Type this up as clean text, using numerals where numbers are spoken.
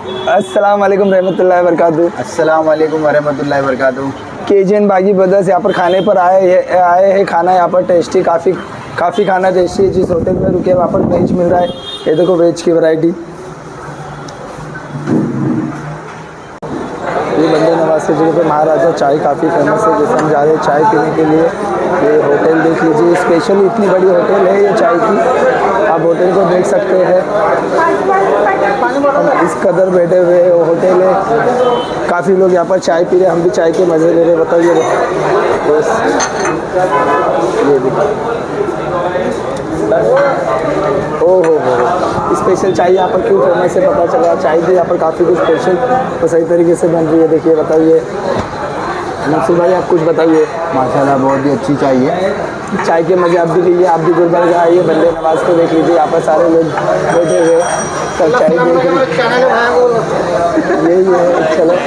अस्सलाम वालेकुम रहमतुल्लाहि व बरकातहू। अस्सलाम वालेकुम वरहमतुल्लाहि वबरकातुहू। केजीएन बागी ब्रदर्स यहाँ पर खाने पर आए हैं। खाना यहाँ पर टेस्टी, काफ़ी खाना टेस्टी है। जिस होटल में रुके वहाँ पर वेज मिल रहा है। ये देखो वेज की वैरायटी। ये बंदे नवाज की जगह पे महाराजा चाय काफ़ी फेमस है। जैसे हम जा रहे हैं चाय पीने के लिए। ये होटल देख लीजिए, स्पेशली इतनी बड़ी होटल है ये चाय की। आप होटल को देख सकते हैं। हम इस कदर बैठे हुए होटल है, काफ़ी लोग यहाँ पर चाय पी रहे हैं। हम भी चाय के मज़े ले रहे हैं। बताइए ये देखो, ओहो हो, स्पेशल चाय यहाँ पर क्यों फेमस है पता चला। चाय भी यहाँ पर काफ़ी कुछ स्पेशल और सही तरीके से बन रही है। देखिए, बताइए मंसूर भाई, आप कुछ बताइए। माशाल्लाह बहुत ही अच्छी चाय है। चाय के मज़े आप भी लीजिए। आप भी गुलबर्गा आइए, बंदे नवाज को देख लीजिए। यहाँ पर सारे लोग बैठे हुए सब चाय देख रहे हैं। यही है, चलो।